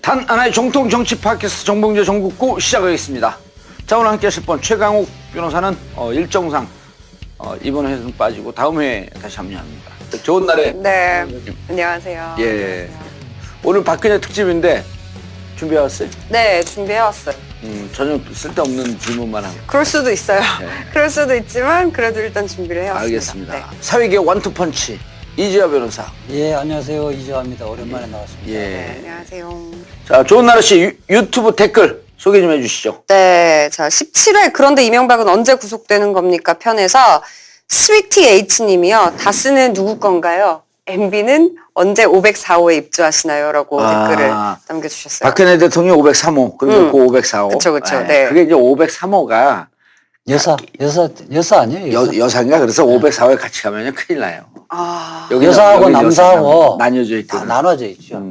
단 하나의 정통 정치 팟캐스트 정봉재 정국구 시작하겠습니다. 자, 오늘 함께 하실 분 최강욱 변호사는 일정상 이번 회에는 빠지고 다음 회에 다시 합류합니다. 좋은 날에. 네, 안녕하세요. 예. 안녕하세요. 오늘 박근혜 특집인데 준비해왔어요? 네, 준비해왔어요. 전혀 쓸데없는 질문만 하고. 그럴 수도 있어요. 네. 그럴 수도 있지만 그래도 일단 준비를 해왔습니다. 알겠습니다. 네. 사회계 원투펀치 이지아 변호사. 예, 안녕하세요. 이지아입니다. 오랜만에 나왔습니다. 예. 네, 안녕하세요. 자, 좋은 날 씨 유튜브 댓글 소개 좀 해주시죠. 네, 자 17회 그런데 이명박은 언제 구속되는 겁니까 편에서 스위티 H님이요. 다스는 누구 건가요? MB는 언제 504호에 입주하시나요? 라고 댓글을 남겨주셨어요. 박근혜 대통령 503호 그리고 그 504호. 그쵸. 네. 그게 이제 503호가 여사 아니에요? 여사인가? 그래서 504호에 같이 가면 큰일 나요. 여기 여사하고 남사하고 나뉘어져 있거든. 다 나눠져 있죠.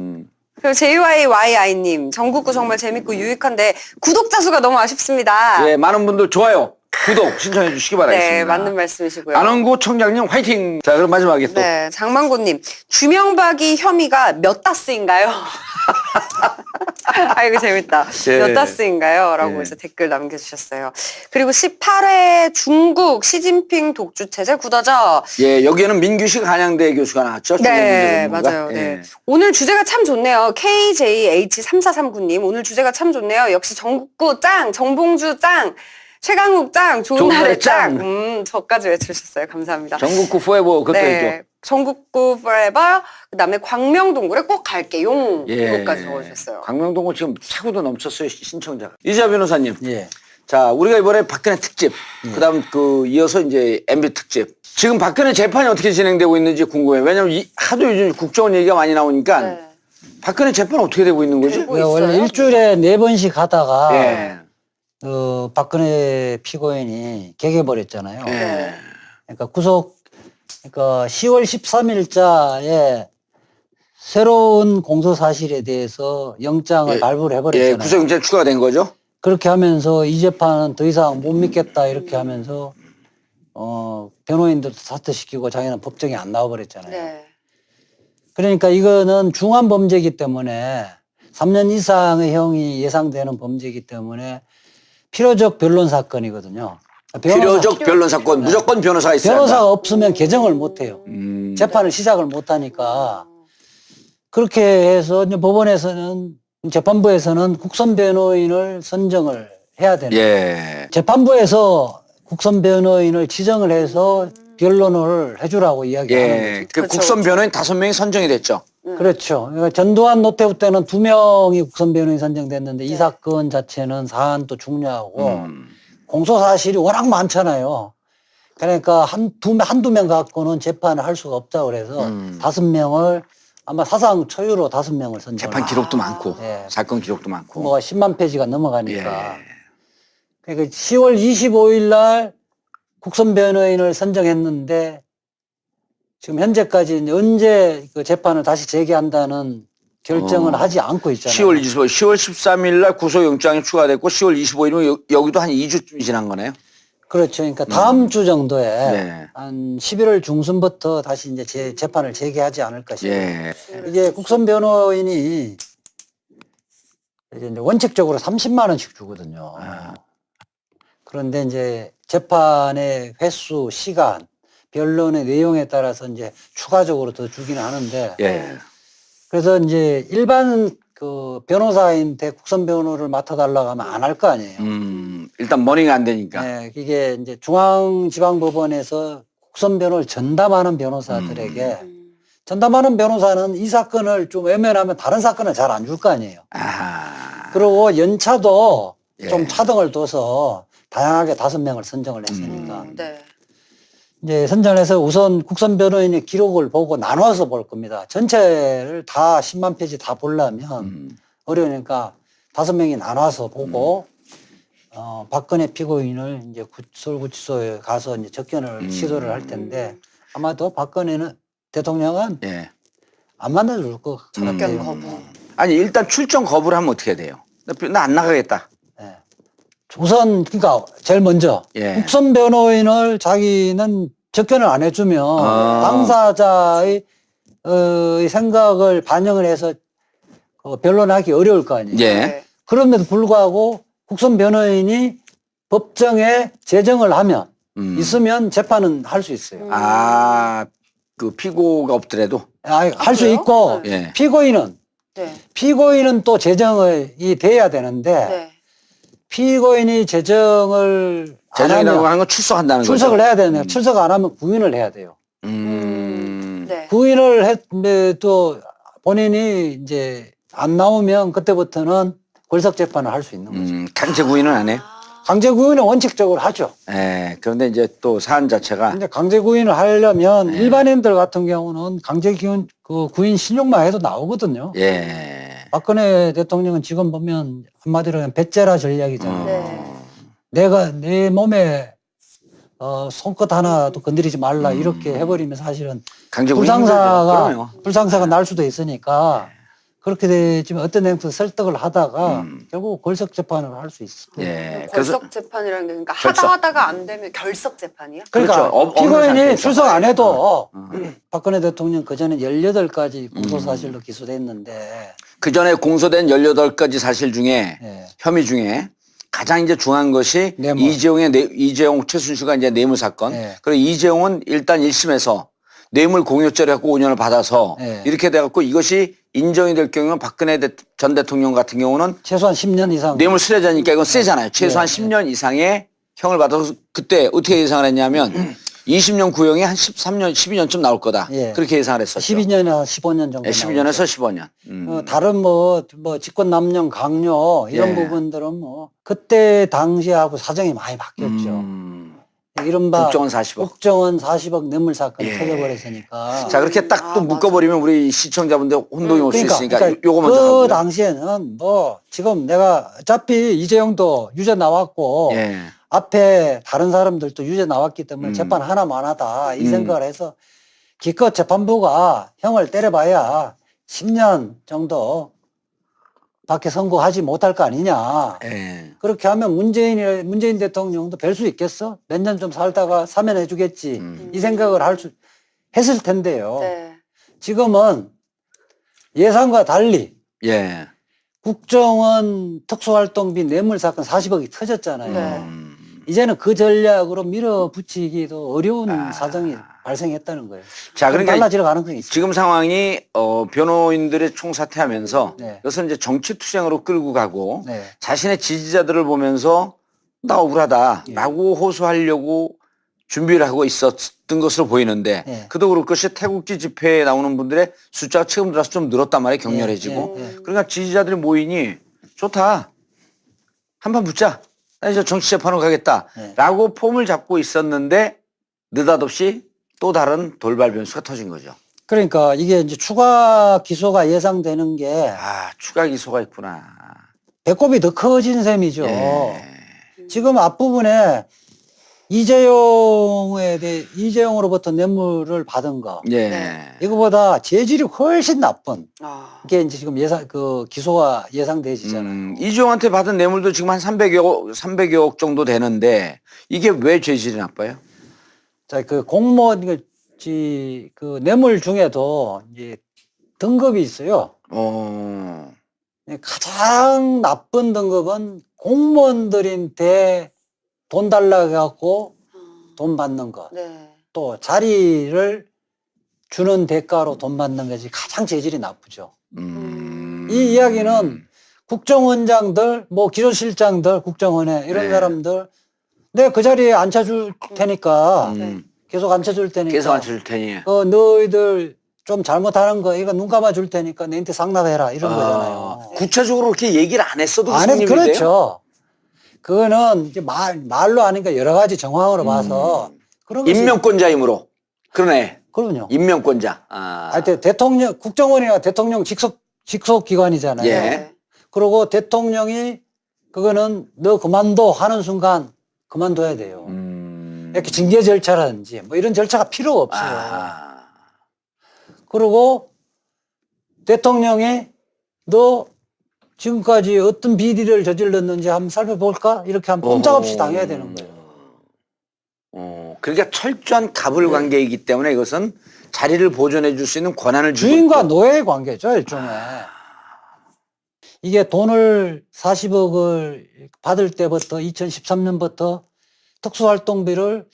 그리고 JYYI님 정국구 정말 재밌고 유익한데 구독자 수가 너무 아쉽습니다. 예, 많은 분들 좋아요, 구독 신청해 주시기 바라겠습니다. 네, 맞는 말씀이시고요. 안원구 청장님 화이팅. 자, 그럼 마지막에 또. 네, 장만고님 주명박이 혐의가 몇 다스인가요? 아이고 재밌다. 예. 몇 다스인가요? 라고 예. 해서 댓글 남겨주셨어요. 그리고 18회 중국 시진핑 독주체제 굳어져. 예, 여기에는 민규식 한양대 교수가 나왔죠. 네, 중국 문제 맞아요. 전문가. 네. 오늘 주제가 참 좋네요. KJH3439님 오늘 주제가 참 좋네요. 역시 정국구 짱, 정봉주 짱, 최강욱 짱, 좋은 날에 짱. 저까지 외쳐주셨어요. 감사합니다. 전국구 포에버 그것도 해줘. 전국구 forever, 그 다음에 광명동굴에 꼭 갈게요. 예. 이것까지 적어주셨어요. 광명동은 지금 차고도 넘쳤어요, 신청자가. 이지아 변호사님. 예. 자, 우리가 이번에 박근혜 특집, 그다음 이어서 이제 MB 특집. 지금 박근혜 재판이 어떻게 진행되고 있는지 궁금해요. 왜냐면 하도 요즘 국정원 얘기가 많이 나오니까 네. 박근혜 재판 어떻게 되고 있는 거지? 뭐 있어요? 원래 일주일에 4번씩 하다가 예. 박근혜 피고인이 개개버렸잖아요. 예. 그러니까 10월 13일자에 새로운 공소 사실에 대해서 영장을 발부를 해버렸잖아요. 예, 구속영장 추가가 된 거죠? 그렇게 하면서 이 재판은 더 이상 못 믿겠다 이렇게 하면서 변호인들도 사퇴시키고 자기는 법정에 안 나와버렸잖아요. 네. 그러니까 이거는 중한 범죄이기 때문에 3년 이상의 형이 예상되는 범죄이기 때문에 필요적 변론 사건이거든요. 필요적 변론 사건, 무조건 변호사가 있어야 변호사가 한다. 없으면 개정을 못 해요. 재판을 시작을 못 하니까. 그렇게 해서 이제 법원에서는, 재판부에서는 국선 변호인을 선정을 해야 되는 거예요. 예. 재판부에서 국선 변호인을 지정을 해서 변론을 해주라고 이야기하는 예. 거죠. 그 그렇죠, 국선 그렇죠. 변호인 5명이 선정이 됐죠. 그렇죠. 그러니까 전두환 노태우 때는 2명이 국선 변호인 선정됐는데 이 사건 자체는 사안도 중요하고 공소 사실이 워낙 많잖아요. 그러니까 한두 명 갖고는 재판을 할 수가 없다고 그래서 5명을 아마 사상 초유로 5명을 선정. 재판 기록도 많고, 예. 사건 기록도 많고. 뭐 10만 페이지가 넘어가니까. 예. 그러니까 10월 25일 날 국선 변호인을 선정했는데 지금 현재까지 이제 언제 그 재판을 다시 재개한다는 결정을 하지 않고 있잖아요. 10월 25일, 10월 13일 날 구속영장이 추가됐고 10월 25일이면 여기도 한 2주쯤 지난 거네요. 그렇죠. 그러니까 다음 주 정도에 네. 한 11월 중순부터 다시 이제 재판을 재개하지 않을까 싶어요. 예. 이게 국선 변호인이 이제 원칙적으로 30만 원씩 주거든요. 그런데 이제 재판의 횟수, 시간, 변론의 내용에 따라서 이제 추가적으로 더 주기는 하는데 예. 그래서 이제 일반 그 변호사인데 국선 변호를 맡아달라고 하면 안 할 거 아니에요. 일단 머니가 안 되니까. 네, 이게 이제 중앙지방법원에서 국선 변호를 전담하는 변호사들에게 전담하는 변호사는 이 사건을 좀 외면하면 다른 사건을 잘 안 줄 거 아니에요. 그리고 연차도 예. 좀 차등을 둬서 다양하게 5명을 선정을 했으니까. 네. 이제 선정해서 우선 국선 변호인의 기록을 보고 나눠서 볼 겁니다. 전체를 다 10만 페이지 다 보려면 어려우니까 5명이 나눠서 보고 박근혜 피고인을 이제 서울구치소에 가서 이제 접견을 시도를 할 텐데 아마도 박근혜는 대통령은 예. 안 만나줄 것 접견 같아요. 거부. 아니, 일단 출정 거부를 하면 어떻게 돼요? 나 안 나가겠다. 네. 우선 그러니까 제일 먼저 예. 국선 변호인을 자기는 접견을 안 해주면 당사자의 생각을 반영을 해서 변론하기 어려울 거 아니에요. 예. 네. 그럼에도 불구하고 국선 변호인이 법정에 제정을 하면 있으면 재판은 할 수 있어요. 아, 그 피고가 없더라도. 할 수 그래요? 있고 예. 피고인은 또 제정이 돼야 되는데 네. 피고인이 제정을 안 재정이라고 하면 하는 건 출석한다는 출석을 거죠. 해야 되는데 출석 안 하면 구인을 해야 돼요. 네. 구인을 했는데 또 본인이 이제 안 나오면 그때부터는 골석 재판을 할 수 있는 거죠. 강제 구인은 안 해요. 강제 구인은 원칙적으로 하죠. 예. 그런데 이제 또 사안 자체가 근데 강제 구인을 하려면 네. 일반인들 같은 경우는 강제 구인 신용만 해도 나오거든요. 예. 박근혜 대통령은 지금 보면 한마디로 하면 배째라 전략이잖아요. 네. 내가 내 몸에 손끝 하나도 건드리지 말라 이렇게 해버리면 사실은 강제 구인 힘들죠. 그럼요. 불상사가 날 수도 있으니까 그렇게 되지만 어떤 행동 설득을 하다가 결국 골석 재판을 할 수 있어요. 예. 그래서 결석 재판이라는 게 그러니까 결석. 하다가 안 되면 결석 재판이요? 그러니까 그렇죠. 없는 피고인이 상태에서. 출석 안 해도 박근혜 대통령 그전에 18가지 공소사실로 기소됐는데 그 전에 공소된 18가지 사실 중에 예. 혐의 중에 가장 이제 중요한 것이 뇌물. 이재용 최순실과 이제 뇌물 사건. 네. 그리고 이재용은 일단 1심에서 뇌물 공여 처리 갖고 5년을 받아서 네. 이렇게 돼 갖고 이것이 인정이 될 경우는 박근혜 전 대통령 같은 경우는 최소한 10년 이상 뇌물 수뢰자니까 이건 세잖아요. 최소한 네. 10년 이상의 형을 받아서 그때 어떻게 예상을 했냐면 20년 구형이 한 13년, 12년쯤 나올 거다. 예. 그렇게 예상을 했었죠. 12년이나 15년 정도 12년에서 15년. 다른 뭐 직권남용 강요 이런 예. 부분들은 뭐 그때 당시하고 사정이 많이 바뀌었죠. 이른바 국정원 40억. 국정원 40억 뇌물 사건이 예. 터져버렸으니까. 자, 그렇게 딱 또 아, 묶어버리면 우리 시청자분들 혼동이 올 수 있으니까 요거 그 먼저 하고요. 당시에는 뭐 지금 내가 어차피 이재용도 유죄 나왔고 예. 앞에 다른 사람들도 유죄 나왔기 때문에 재판 하나만 하다 이 생각을 해서 기껏 재판부가 형을 때려봐야 10년 정도 밖에 선고하지 못할 거 아니냐. 예. 그렇게 하면 문재인 대통령도 별 수 있겠어? 몇 년 좀 살다가 사면해 주겠지. 이 생각을 했을 텐데요. 네. 지금은 예상과 달리 예. 국정원 특수활동비 뇌물 사건 40억이 터졌잖아요. 네. 이제는 그 전략으로 밀어붙이기도 어려운 사정이 발생했다는 거예요. 자, 좀 그러니까 달라질 가능성이 있어요. 지금 상황이 변호인들의 총사퇴하면서 네. 이것은 이제 정치 투쟁으로 끌고 가고 네. 자신의 지지자들을 보면서 나 억울하다라고 호소하려고 준비를 하고 있었던 것으로 보이는데 네. 그도 그럴 것이 태국지 집회에 나오는 분들의 숫자가 최근 들어서 좀 늘었단 말이에요. 격렬해지고. 그러니까 지지자들이 모이니 좋다. 한판 붙자. 나 이제 정치 재판으로 가겠다라고 폼을 잡고 있었는데 느닷없이 또 다른 돌발 변수가 터진 거죠. 그러니까 이게 이제 추가 기소가 예상되는 게 아, 추가 기소가 있구나. 배꼽이 더 커진 셈이죠. 예. 지금 앞부분에 이재용으로부터 뇌물을 받은 거. 예. 네. 이거보다 재질이 훨씬 나쁜 아. 게 이제 지금 기소가 예상되지잖아요. 이재용한테 받은 뇌물도 지금 한 300여 억 정도 되는데 이게 왜 죄질이 나빠요? 자, 공무원, 그 뇌물 중에도 이제 등급이 있어요. 가장 나쁜 등급은 공무원들한테 돈 달라고 해갖고 돈 받는 것. 네. 또 자리를 주는 대가로 돈 받는 것이 가장 재질이 나쁘죠. 이 이야기는 국정원장들, 뭐 기조실장들, 국정원에 이런 네. 사람들 내가 그 자리에 앉혀줄 테니까 계속 앉혀줄 테니까 계속 안 줄 테니. 너희들 좀 잘못하는 거 이거 눈 감아줄 테니까 내한테 상납해라 이런 거잖아요. 구체적으로 그렇게 얘기를 안 했어도 안 해도 성립이 돼요? 그렇죠. 그거는 이제 말로 하니까 여러 가지 정황으로 봐서 그런 것이 임명권자이므로. 그러네. 그럼요. 임명권자. 하여튼 대통령 국정원이나 대통령 직속 기관이잖아요. 예. 그리고 대통령이 그거는 너 그만둬 하는 순간 그만둬야 돼요. 이렇게 징계 절차라든지 뭐 이런 절차가 필요 없어요. 그리고 대통령이 너 지금까지 어떤 비리를 저질렀는지 한번 살펴볼까? 이렇게 하면 꼼짝없이 당해야 되는 거예요. 그러니까 철저한 갑을 관계이기 때문에 이것은 자리를 보존해 줄 수 있는 권한을 주고 주인과 있고. 노예의 관계죠, 일종의. 이게 돈을 40억을 받을 때부터 2013년부터 특수활동비를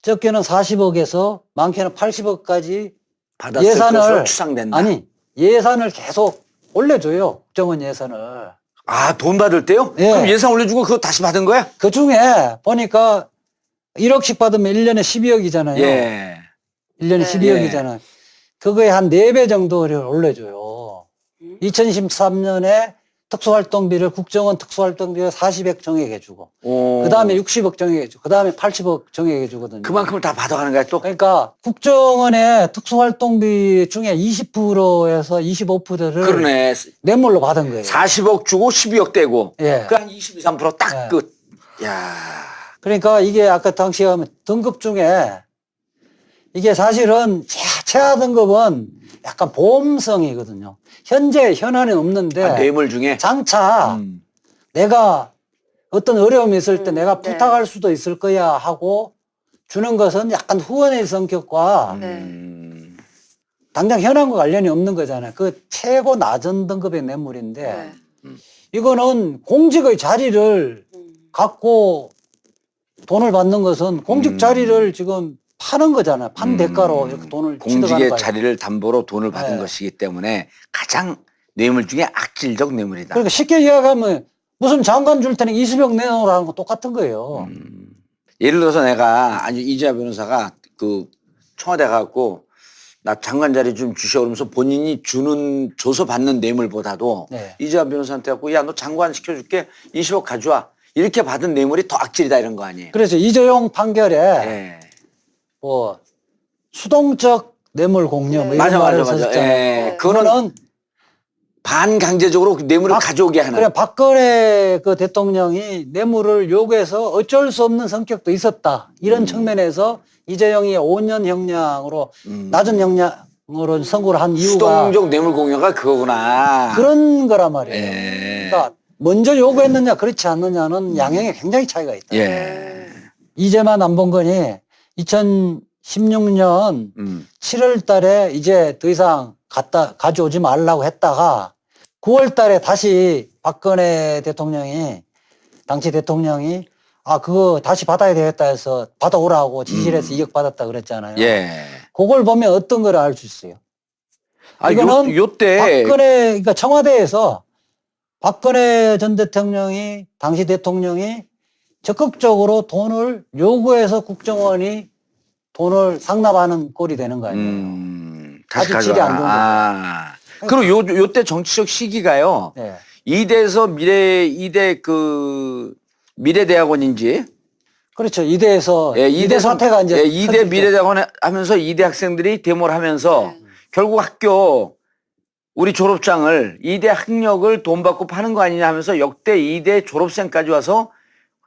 적게는 40억에서 많게는 80억까지 받았을 예산을 것으로 추상된다. 아니 예산을 계속 올려줘요. 국정원 예산을. 아, 돈 받을 때요? 예. 그럼 예산 올려주고 그거 다시 받은 거야? 그 중에 보니까 1억씩 받으면 1년에 12억이잖아요. 예. 1년에 네. 12억이잖아요. 그거에 한 4배 정도를 올려줘요. 2013년에 특수활동비를 국정원 특수활동비를 40억 정액해주고 오. 그 다음에 60억 정액해주고 그 다음에 80억 정액해주거든요. 그만큼을 다 받아가는 거야 또? 그러니까 국정원의 특수활동비 중에 20%에서 25%를 그러네. 뇌물로 받은 거예요. 40억 주고 12억 떼고. 예. 그 한 22, 3%딱 예. 끝. 야. 그러니까 이게 아까 당시에 하면 등급 중에 이게 사실은 최하 등급은 약간 보험성이거든요. 현재 현안은 없는데 아, 뇌물 중에? 장차 음. 내가 어떤 어려움이 있을 때 내가 네. 부탁할 수도 있을 거야 하고 주는 것은 약간 후원의 성격과 음. 당장 현안과 관련이 없는 거잖아요. 그 최고 낮은 등급의 뇌물인데 네. 이거는 공직의 자리를 갖고 돈을 받는 것은 공직 자리를 지금 파는 거잖아요. 판 대가로 이렇게 돈을 취득하는 공직의 거예요. 자리를 담보로 돈을 받은 네. 것이기 때문에 가장 뇌물 중에 악질적 뇌물이다. 그러니까 쉽게 이야기하면 무슨 장관 줄 테니 20억 내놓으라는 거 똑같은 거예요. 예를 들어서 내가 아니 이재하 변호사가 그 청와대 가갖고 나 장관 자리 좀 주셔 그러면서 본인이 줘서 받는 뇌물보다도 네. 이재하 변호사한테 갖고 야 너 장관 시켜줄게 20억 가져와 이렇게 받은 뇌물이 더 악질이다 이런 거 아니에요? 그래서 이재용 판결에 예. 뭐 수동적 뇌물 공여 뭐 이런 맞아, 말을 맞아, 맞아. 썼잖아요. 예. 그거는 그거는 반강제적으로 그 뇌물을 가져오게 하는. 그래 박근혜 그 대통령이 뇌물을 요구해서 어쩔 수 없는 성격도 있었다. 이런 측면에서 이재용이 5년 형량으로 낮은 형량으로 선고를 한 이유가 수동적 뇌물 공여가 그거구나. 그런 거란 말이에요. 예. 그러니까 먼저 요구했느냐 그렇지 않느냐는 양형에 굉장히 차이가 있다. 예. 이재만 안봉건이 2016년 7월 달에 이제 더 이상 가져오지 말라고 했다가 9월 달에 다시 박근혜 대통령이, 당시 대통령이 그거 다시 받아야 되겠다 해서 받아오라고 지시를 해서 2억 받았다 그랬잖아요. 예. 그걸 보면 어떤 걸 알 수 있어요? 아, 이거는 요때 그러니까 청와대에서 박근혜 전 대통령이, 당시 대통령이 적극적으로 돈을 요구해서 국정원이 돈을 상납하는 꼴이 되는 거 아니에요. 다시 아주 질이 안 좋은 가져와. 그리고 요때 정치적 시기가요. 네. 이대에서 이대 그 미래대학원인지 그렇죠. 이대에서 예, 이대 사태가 이제 예, 이대 터질 때. 미래대학원 하면서 이대 학생들이 데모를 하면서 네. 결국 학교 우리 졸업장을 이대 학력을 돈 받고 파는 거 아니냐 하면서 역대 이대 졸업생까지 와서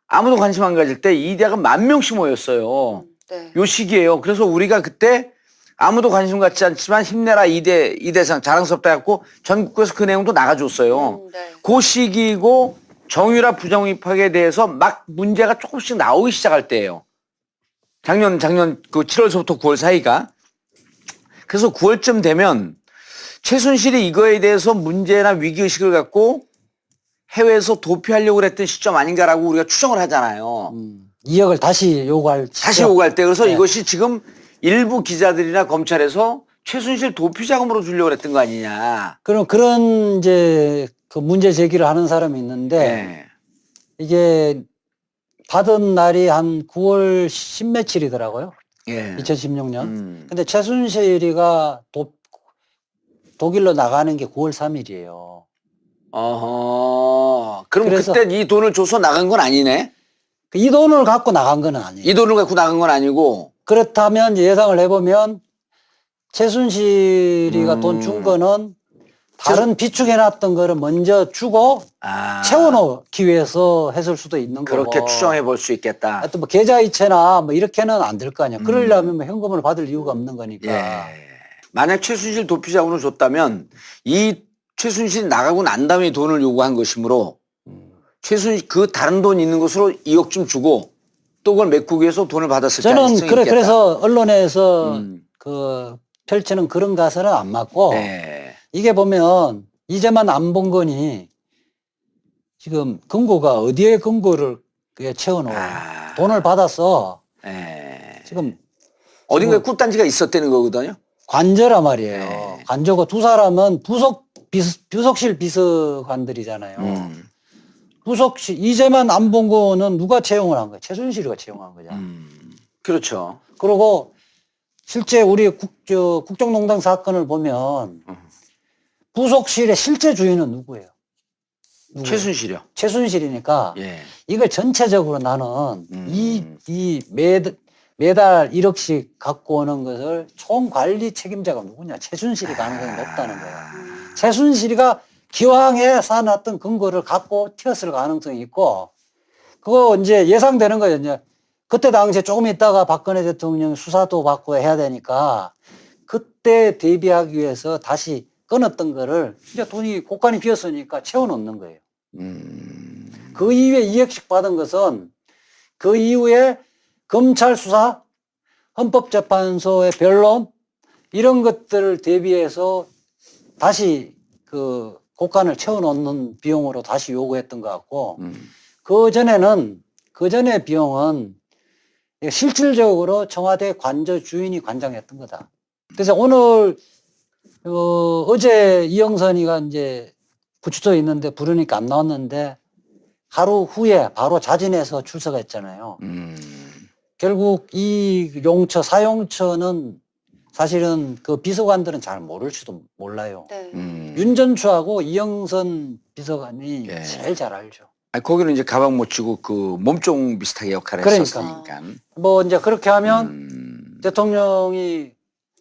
아무도 관심 안 가질 때 이대가 10,000명씩 모였어요. 네. 요 시기예요. 그래서 우리가 그때 아무도 관심 갖지 않지만 힘내라 이대상 자랑스럽다 해갖고 전국에서 그 내용도 나가줬어요. 네. 그 시기이고 정유라 부정입학에 대해서 막 문제가 조금씩 나오기 시작할 때예요. 작년 그 7월서부터 9월 사이가. 그래서 9월쯤 되면 최순실이 이거에 대해서 문제나 위기의식을 갖고 해외에서 도피하려고 그랬던 시점 아닌가라고 우리가 추정을 하잖아요. 2억을 다시 요구할 다시 시점. 오갈 때. 그래서 네. 이것이 지금 일부 기자들이나 검찰에서 최순실 도피 자금으로 주려고 그랬던 거 아니냐. 그럼 그런 이제 그 문제 제기를 하는 사람이 있는데 네. 이게 받은 날이 한 9월 10며칠이더라고요. 예. 2016년. 근데 최순실이가 독일로 나가는 게 9월 3일이에요. 어허. 그럼 그래서- 그때 이 돈을 줘서 나간 건 아니네? 이 돈을 갖고 나간 건 아니에요. 이 돈을 갖고 나간 건 아니고. 그렇다면 예상을 해보면 최순실이가 돈 준 거는 다른 비축해놨던 거를 먼저 주고 아. 채워놓기 위해서 했을 수도 있는 거고. 그렇게 추정해 볼 수 있겠다. 하여튼 뭐 계좌이체나 뭐 이렇게는 안 될 거 아니야. 그러려면 뭐 현금을 받을 이유가 없는 거니까. 예. 만약 최순실 도피 자금을 줬다면 이 최순실이 나가고 난 다음에 돈을 요구한 것이므로 최순실 그 다른 돈 있는 것으로 2억쯤 주고 또 그걸 메꾸기 위해서 돈을 받았을 저는 가능성이 있겠다. 그래서 언론에서 그 펼치는 그런 가설은 안 맞고 네. 이게 보면 이제만 안봉건이 지금 금고가 어디에 금고를 채워놓은 돈을 받아서 예. 지금 어딘가에 꿀단지가 있었다는 거거든요. 관저란 말이에요. 네. 관저고 두 사람은 부속실 비서관들이잖아요. 부속실 이제만 안 본 거는 누가 채용을 한 거예요? 최순실이가 채용한 거죠. 그렇죠. 그리고 실제 우리 국정농단 사건을 보면 부속실의 실제 주인은 누구예요? 최순실이요. 최순실이니까 예. 이걸 전체적으로 나는 이 매달 1억씩 갖고 오는 것을 총관리 책임자가 누구냐? 최순실이 가능성이 높다는 거예요. 최순실이가 기왕에 사놨던 근거를 갖고 튀었을 가능성이 있고, 그거 이제 예상되는 거예요. 이제 그때 당시에 조금 있다가 박근혜 대통령 수사도 받고 해야 되니까 그때 대비하기 위해서 다시 끊었던 거를 이제 돈이 곳간이 비었으니까 채워놓는 거예요. 그 이후에 2억씩 받은 것은 그 이후에 검찰 수사, 헌법재판소의 변론 이런 것들을 대비해서 다시 그 곳간을 채워놓는 비용으로 다시 요구했던 것 같고, 그 전에 비용은 실질적으로 청와대 관저 주인이 관장했던 거다. 그래서 오늘 어제 이영선이가 이제 구치소에 있는데 부르니까 안 나왔는데 하루 후에 바로 자진해서 출석했잖아요. 결국 이 사용처는 사실은 그 비서관들은 잘 모를지도 몰라요. 네. 윤전추하고 이영선 비서관이 예. 제일 잘 알죠. 아니, 거기는 이제 가방 못 쥐고 그 몸종 비슷하게 역할을 그러니까. 했었으니까. 뭐 이제 그렇게 하면 대통령이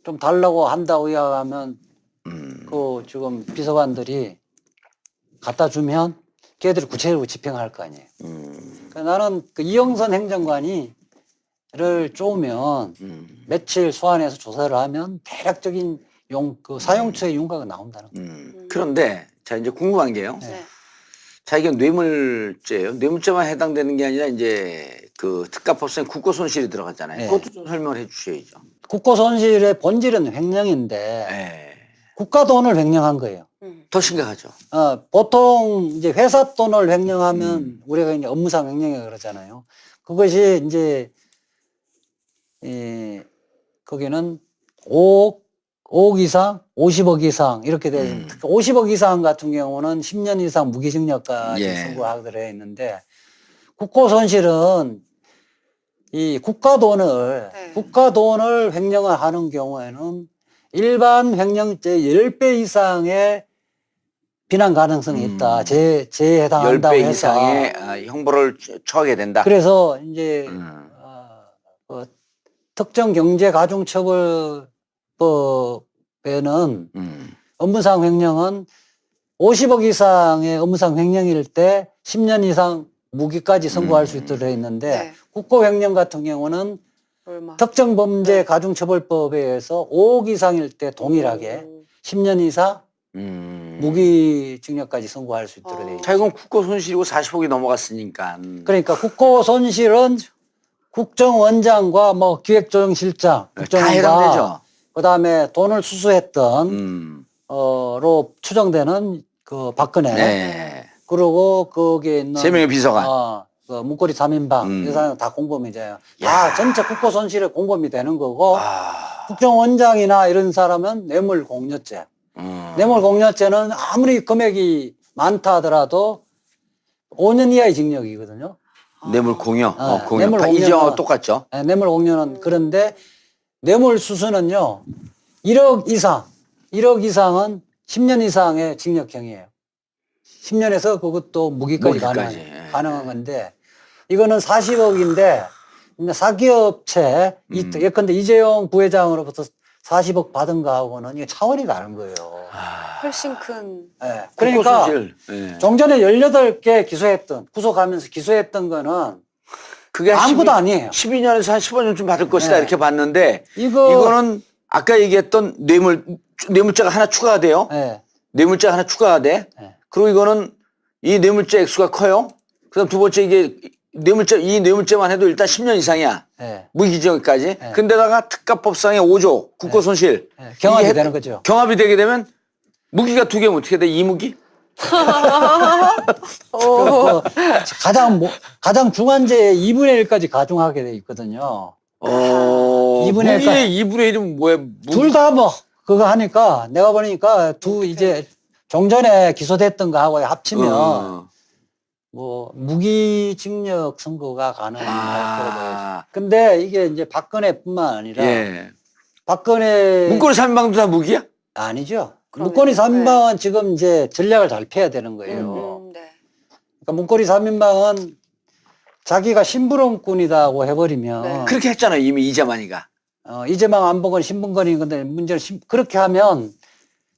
좀 달라고 한다고 이야기하면 그 지금 비서관들이 갖다 주면 걔들이 구체적으로 집행할 거 아니에요. 그러니까 나는 그 이영선 행정관이 를 쪼으면 며칠 소환해서 조사를 하면 대략적인 그 사용처의 윤곽이 나온다는 거예요. 그런데 자 이제 궁금한 게요. 네. 자 이게 뇌물죄예요. 뇌물죄만 해당되는 게 아니라 이제 그 특가법상에 국고 손실이 들어갔잖아요. 네. 그것도 좀 설명을 해주셔야죠. 국고 손실의 본질은 횡령인데 네. 국가 돈을 횡령한 거예요. 더 심각하죠. 보통 이제 회사 돈을 횡령하면 우리가 이제 업무상 횡령이라고 그러잖아요. 그것이 이제 거기는 5억 이상, 50억 이상 이렇게 되는 특히 50억 이상 같은 경우는 10년 이상 무기징역까지 예. 선고하도록 해 있는데 국고 손실은 이 국가 돈을 횡령을 하는 경우에는 일반 횡령죄 10배 이상의 비난 가능성이 있다. 제에 해당한다고 10배 해서. 이상의 형벌을 처하게 된다. 그래서 이제 특정 경제가중처벌법에는 업무상 횡령은 50억 이상의 업무상 횡령일 때 10년 이상 무기까지 선고할 수 있도록 되어 있는데 네. 국고 횡령 같은 경우는 얼마? 특정 범죄 가중처벌법에 의해서 5억 이상일 때 동일하게 10년 이상 무기징역까지 선고할 수 있도록 되어 있죠. 자 이건 국고 손실이고 40억이 넘어갔으니까. 그러니까 국고 손실은 국정원장과 뭐 기획조정실장, 다 국정원과 해당되죠. 그다음에 돈을 수수했던 로 추정되는 그 박근혜 네. 그리고 거기에 있는 3명의 비서관. 그 문고리 3인방 이 사람 다 공범이잖아요. 다 전체 국고 손실에 공범이 되는 거고 국정원장이나 이런 사람은 뇌물공여죄. 뇌물공여죄는 아무리 금액이 많다 하더라도 5년 이하의 징역이거든요. 뇌물 공여. 공여. 뇌물 공여는- 이정하고 똑같죠. 네, 뇌물 공여는 그런데 뇌물 수수는요 1억 이상은 10년 이상의 징역형이에요. 10년에서 그것도 무기까지 가능한 건데 이거는 40억인데 사기업체 예컨대 이재용 부회장으로부터 40억 받은 거하고는 이게 차원이 다른 거예요. 훨씬 큰. 네. 그러니까 종전에 18개 구속하면서 기소했던 거는 그게 아무것도 아니에요. 12년에서 한 15년쯤 받을 것이다 네. 이렇게 봤는데 이거는 아까 얘기했던 뇌물죄가 하나 추가가 돼요. 네. 뇌물죄가 하나 추가가 돼. 네. 그리고 이거는 이 뇌물죄 액수가 커요. 그다음 두 번째 이게 이 뇌물죄만 해도 일단 10년 이상이야. 네. 무기징역까지. 근데다가 특가법상의 5조 국고 손실. 네. 경합이 되는 거죠. 경합이 되게 되면 무기가 2개면 어떻게 돼? 2무기? 가장 중환제의 2분의 1까지 가중하게 돼 있거든요. 2분의 1 무기의 2분의 1은 뭐야? 둘 다 뭐 그거 하니까 내가 보니까 이제 종전에 기소됐던 거하고 합치면 뭐 무기징역 선고가 가능할 거로 보여요. 근데 이게 이제 박근혜뿐만 아니라 박근혜 문고리 3인방도 다 무기야? 아니죠. 그러면, 문고리 3인방은 지금 이제 전략을 잘 펴야 되는 거예요. 네. 그러니까 문고리 3인방은 자기가 심부름꾼이다고 해버리면 네. 그렇게 했잖아요. 이미 이재만이가. 이재명 안보건 신분건인 건데 문제는 그렇게 하면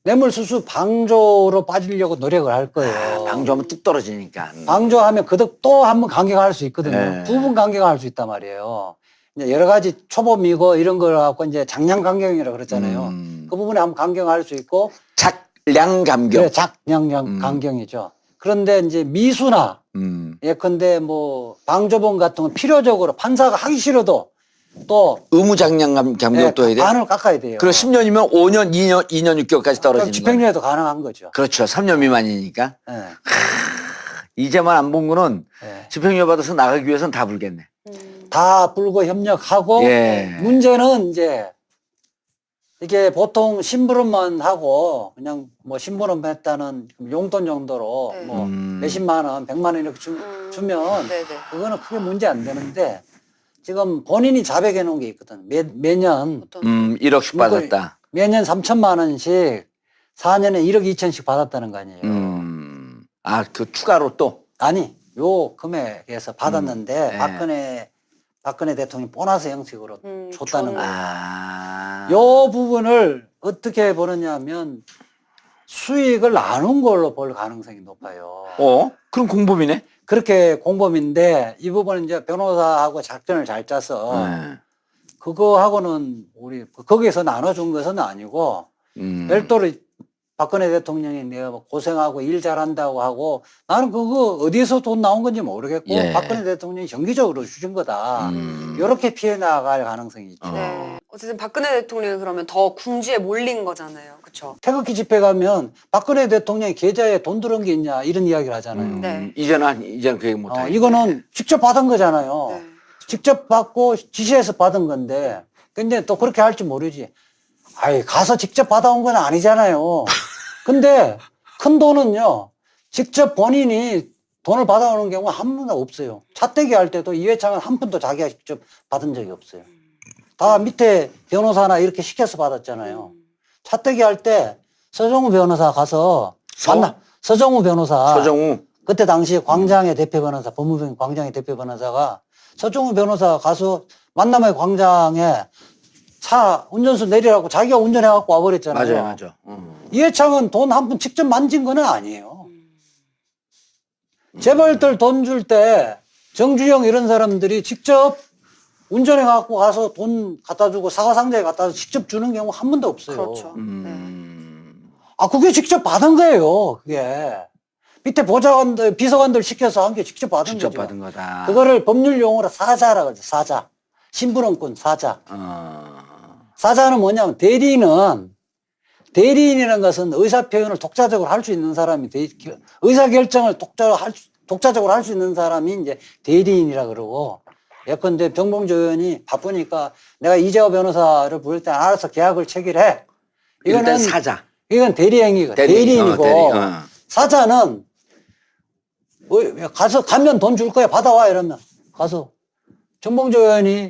뇌물수수 방조로 빠지려고 노력을 할 거예요. 방조하면 뚝 떨어지니까. 방조하면 또 한 번 강경할 수 있거든요. 네. 2번 강경할 수 있단 말이에요. 이제 여러 가지 초범이고 이런 걸 갖고 이제 장량 강경이라고 그랬잖아요. 그 부분에 한번 강경할 수 있고 작량 감경. 그래, 작량 강경이죠. 그런데 이제 미수나 예컨대 뭐 방조범 같은 건 필요적으로 판사가 하기 싫어도 또 의무장량 감경도 해야 돼. 반을 깎아야 돼요. 그리고 10년이면 5년, 2년 6개월까지 떨어지는 거예요. 집행유예도 가능한 거죠. 그렇죠. 3년 미만이니까. 네. 이재만 안봉구는 네. 집행유예 받아서 나가기 위해서는 다 불겠네. 다 불고 협력하고 예. 문제는 이제 이게 보통 심부름만 하고 그냥 뭐 심부름 했다는 용돈 정도로 네. 뭐 몇십만 원, 100만 원 이렇게 주면 네네. 그거는 크게 문제 안 되는데 지금 본인이 자백해 놓은 게 있거든. 매년 1억씩 받았다. 매년 3천만 원씩 4년에 1억 2천씩 받았다는 거 아니에요. 아, 그 추가로 또? 아니, 요 금액에서 받았는데 네. 박근혜 대통령이 보너스 형식으로 줬다는 거예요. 아. 요 부분을 어떻게 보느냐 하면 수익을 나눈 걸로 볼 가능성이 높아요. 그럼 공범이네? 그렇게 공범인데 이 부분은 이제 변호사하고 작전을 잘 짜서 그거하고는 우리 거기에서 나눠준 것은 아니고 별도로 박근혜 대통령이 내가 뭐 고생하고 일 잘한다고 하고 나는 그거 어디에서 돈 나온 건지 모르겠고 예. 박근혜 대통령이 정기적으로 주신 거다. 이렇게 피해 나갈 가능성이 있죠. 네. 어쨌든 박근혜 대통령이 그러면 더 궁지에 몰린 거잖아요. 그렇죠? 태극기 집회 가면 박근혜 대통령이 계좌에 돈 들은 게 있냐 이런 이야기를 하잖아요. 네. 이제는 그 얘기 못 하겠네. 이거는 직접 받은 거잖아요. 네. 직접 받고 지시해서 받은 건데 근데 또 그렇게 할지 모르지. 아이 가서 직접 받아온 건 아니잖아요. 근데 큰 돈은요 직접 본인이 돈을 받아오는 경우가 한 번도 없어요. 차떼기 할 때도 이회창은 한 푼도 자기가 직접 받은 적이 없어요. 다 밑에 변호사나 이렇게 시켜서 받았잖아요. 차떼기 할 때 서정우 변호사 가서 서정우 변호사 서정우. 그때 당시 광장의 대표 변호사 법무부 광장의 대표 변호사가 서정우 변호사 가서 만남의 광장에 차 운전수 내리라고 자기가 운전해갖고 와버렸잖아요. 맞아. 이해창은 돈 한 푼 직접 만진 거는 아니에요. 재벌들 돈 줄 때 정주영 이런 사람들이 직접 운전해갖고 가서 돈 갖다 주고 사과상자에 갖다 서 직접 주는 경우 한 번도 없어요. 그렇죠. 그게 직접 받은 거예요. 그게 밑에 보좌관들 비서관들 시켜서 한 게 직접 받은 직접 거죠. 받은 거다. 그거를 법률 용어로 사자라고 하죠. 사자. 심부름꾼 사자. 사자는 뭐냐면 대리인이라는 것은 의사 표현을 독자적으로 할 수 있는 사람이 의사 결정을 독자적으로 할 수 있는 사람이 이제 대리인이라 그러고 예컨대 정봉주 의원이 바쁘니까 내가 이재호 변호사를 부를 때 알아서 계약을 체결해. 일단 사자. 이건 대리행위고 대리인이고 사자는 가면 돈 줄 거야 받아와 이러면 가서 정봉주 의원이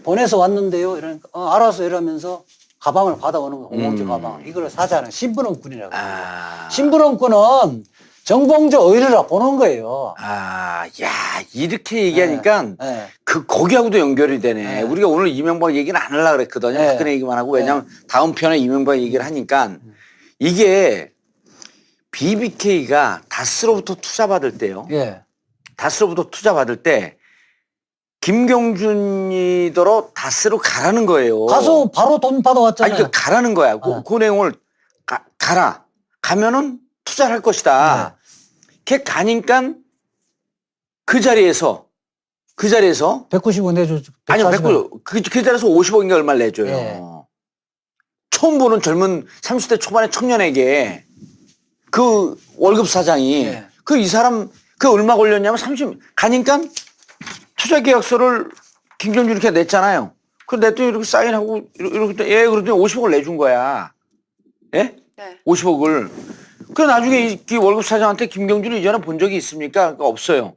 보내서 왔는데요 이러니까 알았어 이러면서 가방을 받아오는 거야. 홍봉주 가방. 이걸 사자는 심부름꾼이라고 해요. 심부름꾼은 정봉주 의뢰라 보는 거예요. 야, 이렇게 얘기하니까 네. 거기하고도 연결이 되네. 네. 우리가 오늘 이명박 얘기는 안 하려고 그랬거든요. 네. 박근혜 얘기만 하고. 왜냐면 다음 편에 이명박 얘기를 하니까 이게 BBK가 다스로부터 투자받을 때요. 예. 다스로부터 투자받을 때 김경준이더러 다스로 가라는 거예요. 가서 바로 돈 받아왔잖아요. 아니, 가라는 거야. 그 내용을 가라. 가면은 투자를 할 것이다. 걔 가니까 그 자리에서 195 내줘. 아니요, 100불. 그 자리에서 50억인가 얼마를 내줘요. 예. 처음 보는 젊은 30대 초반의 청년에게 그 월급 사장이 예. 이 사람 그 얼마 걸렸냐면 가니까 투자계약서를 김경준 이렇게 냈잖아요. 그 냈더니 이렇게 사인하고 이렇게 예 그러더니 50억을 내준 거야. 예? 네. 50억을. 그 나중에 이 월급 사장한테 김경준을 이전에 본 적이 있습니까? 그러니까 없어요.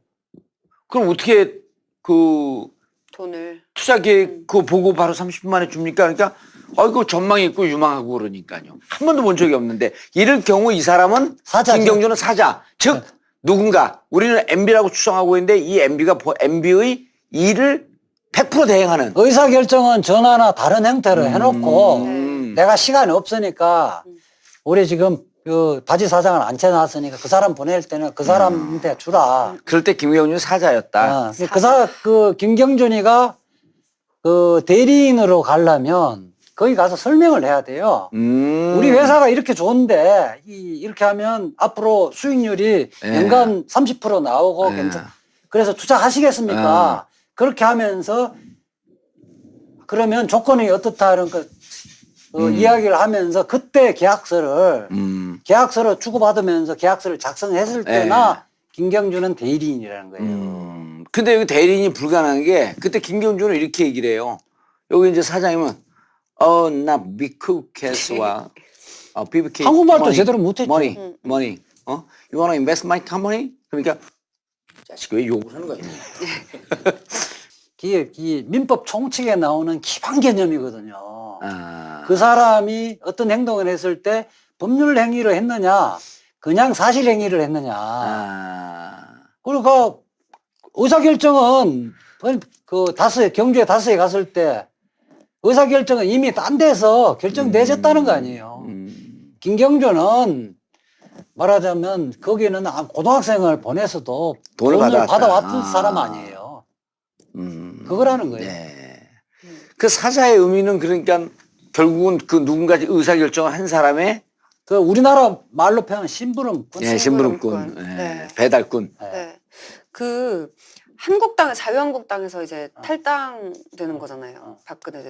그럼 어떻게 그 돈을. 투자계획 그거 보고 바로 30분 만에 줍니까? 그러니까 그 전망이 있고 유망하고 그러니까요. 한 번도 본 적이 없는데 이럴 경우 이 사람은 사자죠. 김경준은 사자. 즉 누군가 우리는 MB라고 추정하고 있는데 이 MB가 MB의 일을 100% 대행하는. 의사결정은 전화나 다른 형태로 해놓고 음. 내가 시간이 없으니까 우리 지금 그 바지 사장을 앉혀놨으니까 그 사람 보낼 때는 그 사람한테 주라. 그럴 때 김경준은 사자였다. 그 김경준이가 그 대리인으로 가려면 거기 가서 설명을 해야 돼요. 우리 회사가 이렇게 좋은데 이렇게 하면 앞으로 수익률이 예. 연간 30% 나오고 예. 그래서 투자하시겠습니까? 그렇게 하면서 그러면 조건이 어떻다는 이야기를 하면서 그때 계약서를 주고받으면서 계약서를 작성했을 때나 김경준은 대리인이라는 거예요. 근데 여기 대리인이 불가능한 게 그때 김경준은 이렇게 얘기를 해요. 여기 이제 사장님은 나 미국에서와 BBK 한국말도 제대로 못했죠. money. You wanna invest my company? 그러니까 자식 왜 욕을 하는 거야? 이 민법 총칙에 나오는 기본 개념이거든요. 아. 그 사람이 어떤 행동을 했을 때 법률 행위를 했느냐, 그냥 사실 행위를 했느냐. 그리고 그 의사결정은 그 경주에 다스에 갔을 때 의사결정은 이미 딴 데서 결정되었다는 거 아니에요. 김경준은 말하자면 거기는 고등학생을 보내서도 돈을 받아왔던 사람 아니에요. 그거라는 거예요. 네. 그 사자의 의미는 그러니까 결국은 그 누군가 의사결정을 한 사람의 그 우리나라 말로 표현하면 심부름꾼. 예, 심부름꾼. 네. 배달꾼. 네. 그 한국당 자유한국당에서 이제 탈당되는 거잖아요. 박근혜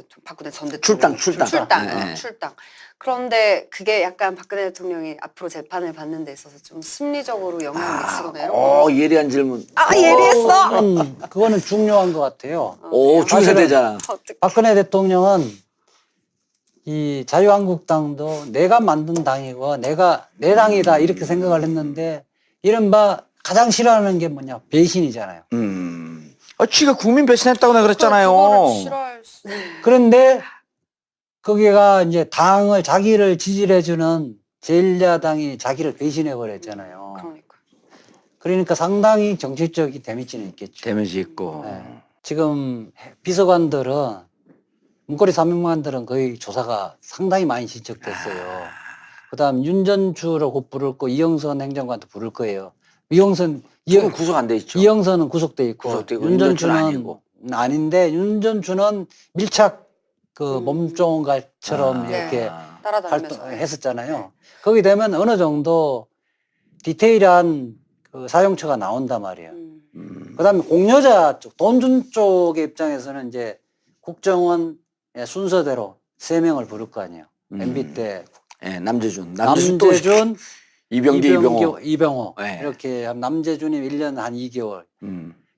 전 대통령. 출당. 출당. 그런데 그게 약간 박근혜 대통령이 앞으로 재판을 받는 데 있어서 좀 심리적으로 영향을 미치거나요. 예리한 질문. 예리했어. 그거는 중요한 것 같아요. 중세대잖아. 박근혜 대통령은 이 자유한국당도 내가 만든 당이고 내가 내 당이다 이렇게 생각을 했는데 이른바 가장 싫어하는 게 뭐냐 배신이잖아요. 지가 국민 배신했다고 내가 그랬잖아요. 그거를 싫어할 수. 그런데 거기가 이제 자기를 지지해주는 제1야당이 자기를 배신해 버렸잖아요. 그러니까 상당히 정치적인 데미지는 있겠죠. 데미지 있고. 네. 지금 비서관들은 문고리 사명관들은 거의 조사가 상당히 많이 진척됐어요. 그다음 윤전추를 곧 부를 거 이영선 행정관도 부를 거예요. 지금 구속 안 돼 있죠. 이영선은 구속돼 있고 구속되고 윤전추는 아니고. 아닌데 윤전추는 밀착 그 몸종같처럼 이렇게 했었잖아요. 거기 되면 어느 정도 디테일한 그 사용처가 나온단 말이에요. 그다음에 공여자 쪽, 돈 준 쪽의 입장에서는 이제 국정원 순서대로 3명을 부를 거 아니에요. MB 때 남재준, 이병기, 이병호 네. 이렇게 남재준이 1년 한 2개월,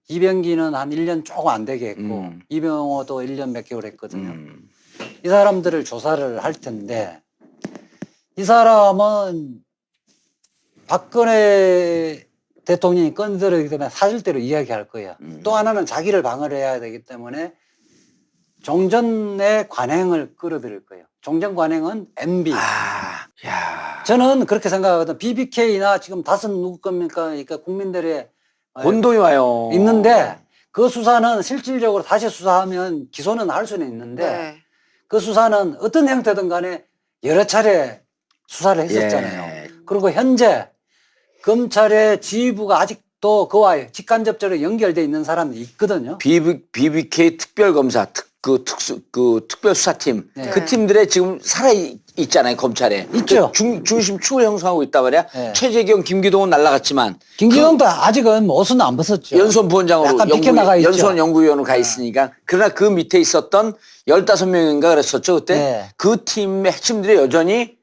이병기는 한 1년 조금 안 되게 했고 이병호도 1년 몇 개월 했거든요. 이 사람들을 조사를 할 텐데 이 사람은 박근혜 대통령이 건드리기 때문에 사실대로 이야기할 거예요. 또 하나는 자기를 방어해야 되기 때문에 종전의 관행을 끌어들일 거예요. 종전 관행은 MB. 저는 그렇게 생각하거든. BBK나 지금 다섯 누구 겁니까? 그러니까 국민들의 혼동이 와요. 있는데 그 수사는 실질적으로 다시 수사하면 기소는 할 수는 있는데 그 수사는 어떤 형태든 간에 여러 차례 수사를 했었잖아요. 그리고 현재 검찰의 지휘부가 아직도 그와 직간접적으로 연결되어 있는 사람이 있거든요. BBK 특별검사, 특별수사팀. 그 팀들에 지금 살아있잖아요, 검찰에. 있죠. 중심 축을 형성하고 있단 말이야. 최재경, 김기동은 날라갔지만. 김기동도 아직은 옷은 안 벗었죠. 연수원 부원장으로. 약간 비켜나가 있죠. 연수원 연구위원으로 가 있으니까. 그러나 그 밑에 있었던 15명인가 그랬었죠, 그때. 그 팀의 핵심들이 여전히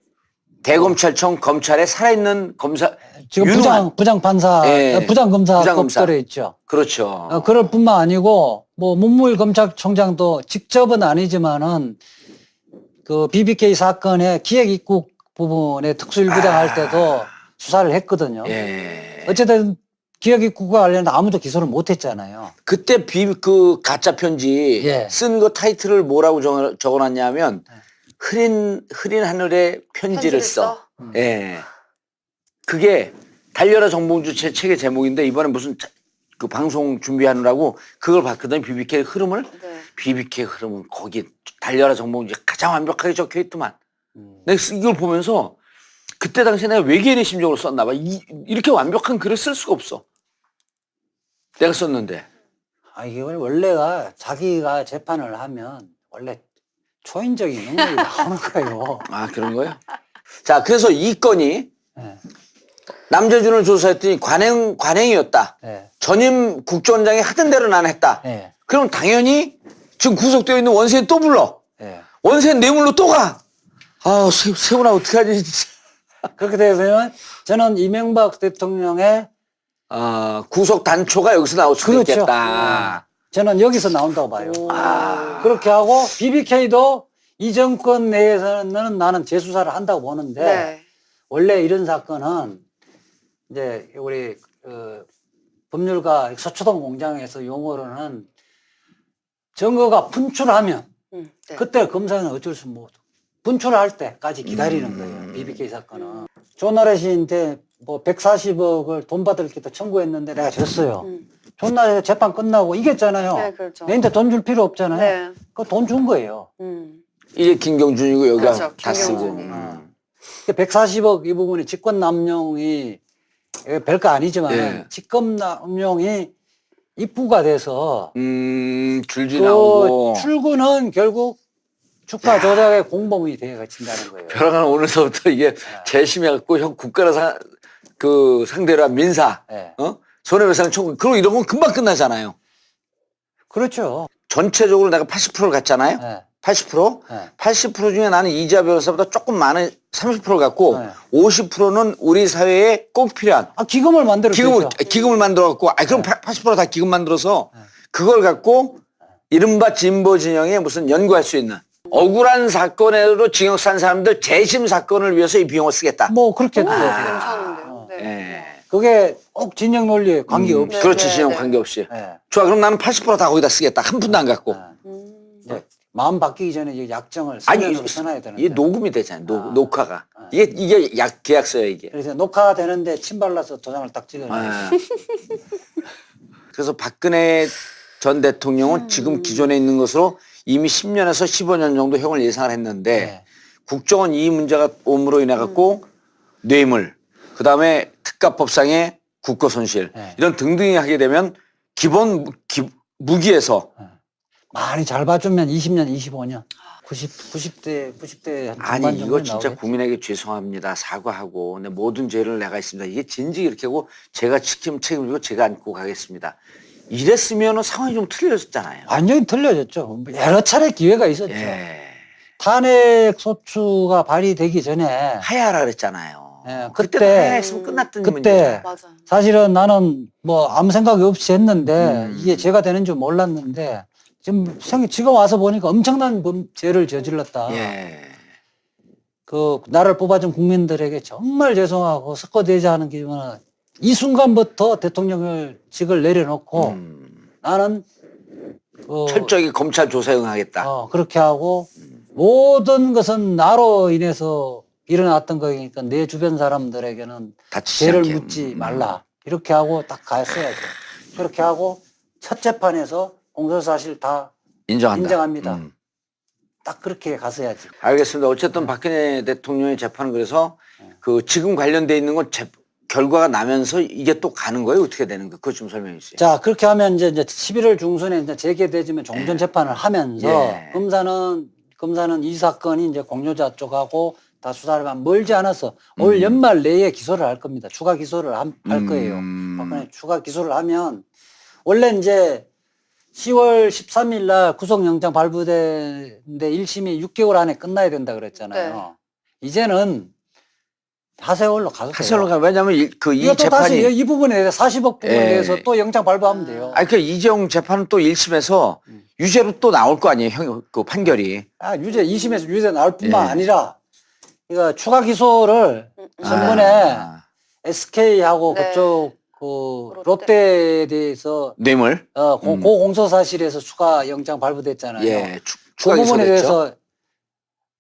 대검찰청 검찰에 살아있는 검사 지금 유능한. 부장판사, 예. 부장검사급 부장검사. 들어 있죠. 그렇죠. 그럴 뿐만 아니고 뭐 문무일 검찰총장도 직접은 아니지만은 그 BBK 사건의 기획입국 부분에 특수일부장 할 때도 수사를 했거든요. 예. 어쨌든 기획입국과 관련해서 아무도 기소를 못 했잖아요. 그때 그 가짜 편지 예. 쓴 거 타이틀을 뭐라고 적어놨냐면 흐린 하늘에 편지를 써. 예. 그게 달려라 정봉주 제 책의 제목인데 이번에 무슨 그 방송 준비하느라고 그걸 봤거든요. BBK 흐름을. 네. BBK 흐름은 거기 달려라 정봉주 가장 완벽하게 적혀 있더만. 내가 이걸 보면서 그때 당시에 내가 외계인의 심정으로 썼나 봐. 이렇게 완벽한 글을 쓸 수가 없어. 내가 썼는데. 이게 원래가 자기가 재판을 하면 원래 초인적인 능력이 나오는 거예요. 아, 그런 거예요? 자, 그래서 이 건이 예. 남재준을 조사했더니 관행이었다. 예. 전임 국정원장이 하던 대로 난 했다. 예. 그럼 당연히 지금 구속되어 있는 원세인 또 불러. 예. 원세인 뇌물로 또 가. 아, 세훈아 어떡하지 진짜. 그렇게 되면 저는 이명박 대통령의 구속 단초가 여기서 나올 수도 그렇죠. 있겠다. 저는 여기서 나온다고 봐요. 아. 그렇게 하고 BBK도 이 정권 내에서는 나는 재수사를 한다고 보는데 네. 원래 이런 사건은 이제 우리 법률가 서초동 공장에서 용어로는 증거가 분출하면 네. 그때 검사는 어쩔 수 못 분출할 때까지 기다리는 거예요. BBK 사건은. 조나래 씨한테 뭐 140억을 돈 받을 게도 청구했는데 내가 졌어요. 조나래 재판 끝나고 이겼잖아요. 네, 그렇죠. 내한테 돈 줄 필요 없잖아요. 네. 그거 돈 준 거예요. 이게 김경준이고 여기가 그렇죠, 다 쓰고. 김경준. 140억 이 부분이 직권남용이 별거 아니지만 예. 직권남용이 입부가 돼서 줄지 그 나오고. 출구는 결국 주가 조작의 공범이 되어진다는 거예요. 벼랑은 오늘서부터 이게 재심해갖고 형 국가를 상대로 한 민사, 네. 손해배상 청구, 그리고 이런 건 금방 끝나잖아요. 그렇죠. 전체적으로 내가 80%를 갔잖아요. 네. 80%? 네. 80% 중에 나는 이자 변호사보다 조금 많은 30%를 갖고 네. 50%는 우리 사회에 꼭 필요한 기금을 만들었죠. 기금을 만들어갖고, 그럼 80%다 기금 만들어서 그걸 갖고 이른바 진보 진영에 무슨 연구할 수 있는 억울한 사건으로 징역 산 사람들 재심 사건을 위해서 이 비용을 쓰겠다. 뭐 그렇게 도 괜찮은데요. 네. 예. 그게 꼭 진영 논리에 관계없이. 그렇지, 네, 진영 네. 관계없이. 네. 좋아, 그럼 나는 80%다 거기다 쓰겠다. 한 푼도 안 갖고. 이제 마음 바뀌기 전에 이제 약정을 아니, 서면으로 써놔야 되는데. 이게 녹음이 되잖아요. 녹화가. 이게 계약서야, 이게. 그래서 녹화되는데 침 발라서 도장을 딱 찍어놔요. 아. 그래서 박근혜 전 대통령은 지금 기존에 있는 것으로 이미 10년에서 15년 정도 형을 예상을 했는데 네. 국정원 이 문제가 옴으로 인해 갖고 뇌물, 그다음에 특가법상의 국고 손실 네. 이런 등등이 하게 되면 기본 무기에서 많이 잘 봐주면 20년, 25년. 90대 아니 이거 진짜 국민에게 죄송합니다. 사과하고 내 모든 죄를 내가 있습니다. 이게 진즉 이렇게 하고 제가 책임지고 제가 안고 가겠습니다. 이랬으면 상황이 좀 틀려졌잖아요. 완전히 틀려졌죠. 여러 차례 기회가 있었죠. 예. 탄핵 소추가 발의되기 전에 하야라 그랬잖아요. 예, 그때 그때 하야했으면 끝났던 그때 문제죠. 맞아. 사실은 나는 뭐 아무 생각이 없이 했는데 이게 죄가 되는 줄 몰랐는데 지금 와서 보니까 엄청난 죄를 저질렀다. 예. 그 나를 뽑아준 국민들에게 정말 죄송하고 석고대자 하는 기분은 이 순간부터 대통령직을 내려놓고 나는 철저히 검찰 조사에 응하겠다. 그렇게 하고 모든 것은 나로 인해서 일어났던 거니까 내 주변 사람들에게는 다치지 죄를 않게. 묻지 말라. 이렇게 하고 딱 갔어야죠. 그렇게 하고 첫 재판에서 공소사실 다 인정합니다. 딱 그렇게 갔어야지. 알겠습니다. 어쨌든 박근혜 대통령의 재판은 그래서 그 지금 관련돼 있는 건 결과가 나면서 이게 또 가는 거예요? 어떻게 되는 거예요? 그것 좀 설명해 주세요. 자, 그렇게 하면 이제 11월 중순에 이제 재개되지면 종전 재판을 하면서 예. 검사는 이 사건이 이제 공유자 쪽하고 다 수사를 하면 멀지 않아서 올 연말 내에 기소를 할 겁니다. 추가 기소를 할 거예요. 박근혜 추가 기소를 하면 원래 이제 10월 13일 날 구속영장 발부되는데 1심이 6개월 안에 끝나야 된다 그랬잖아요. 네. 이제는 하세월로 가도 돼요. 하세월로 가. 왜냐면 이 이거 또 다시 재판이 이 부분에 대해서 40억 부분에 예. 대해서 또 영장 발부하면 돼요. 아니 그 이재용 재판은 또 1심에서 유죄로 또 나올 거 아니에요, 형, 그 판결이. 유죄 2심에서 유죄 나올 뿐만 예. 아니라 이거 추가 기소를 전번에 아, SK하고 네. 그쪽 그 롯데. 롯데에 대해서 뇌물. 고공소 사실에서 추가 영장 발부됐잖아요. 예, 그 추가 부분에 기소됐죠.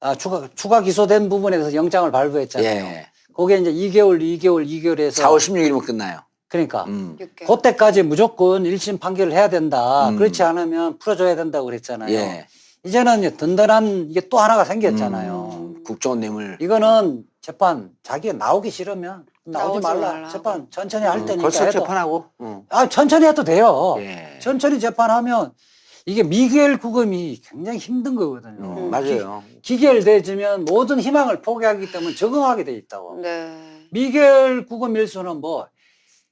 대해서 추가 기소된 부분에 대해서 영장을 발부했잖아요. 예. 그게 이제 2개월에서 4월 16일이면 끝나요. 그러니까 6개월. 그때까지 무조건 1심 판결을 해야 된다. 음. 그렇지 않으면 풀어줘야 된다고 그랬잖아요. 예. 이제는 이제 든든한 이게 또 하나가 생겼잖아요. 국정원 뇌물. 이거는 재판 자기가 나오기 싫으면 나오지 나오지 말라. 말라. 재판 천천히 할 테니까 벌써 해도. 재판하고. 천천히 해도 돼요. 예. 천천히 재판하면 이게 미결 구금이 굉장히 힘든 거거든요. 맞아요. 기결되지면 모든 희망을 포기하기 때문에 적응하게 돼 있다고. 네. 미결 구금 일수는 뭐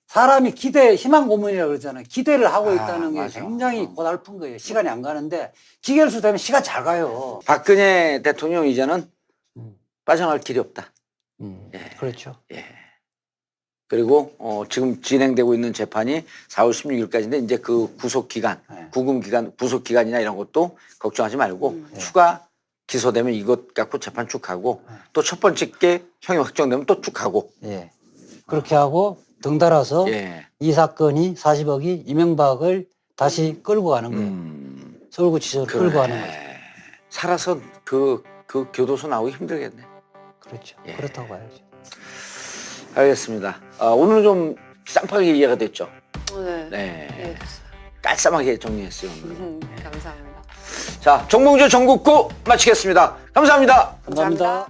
사람이 희망 고문이라고 그러잖아요. 기대를 하고 아, 있다는 게 맞아. 굉장히 고달픈 거예요. 시간이 안 가는데 기결수 되면 시간 잘 가요. 박근혜 대통령 이제는 빠져나갈 길이 없다. 그렇죠. 예. 그리고 지금 진행되고 있는 재판이 4월 16일까지인데 이제 그 구속 기간, 네. 구금 기간, 구속 기간이나 이런 것도 걱정하지 말고 추가 기소되면 이것 갖고 재판 쭉 하고 또 첫 번째 게 형이 확정되면 또 쭉 하고. 예. 그렇게 하고 덩달아서 예. 이 사건이 40억이 이명박을 다시 끌고 가는 거예요. 서울구치소를 끌고 가는 거죠. 살아서 그 교도소 나오기 힘들겠네. 그렇죠. 예. 그렇다고 봐야죠. 알겠습니다. 오늘은 좀 쌍파게 이해가 됐죠. 네. 네. 네, 됐어요. 깔쌈하게 정리했어요. 오늘. 감사합니다. 자, 정봉주 전국구 마치겠습니다. 감사합니다. 감사합니다.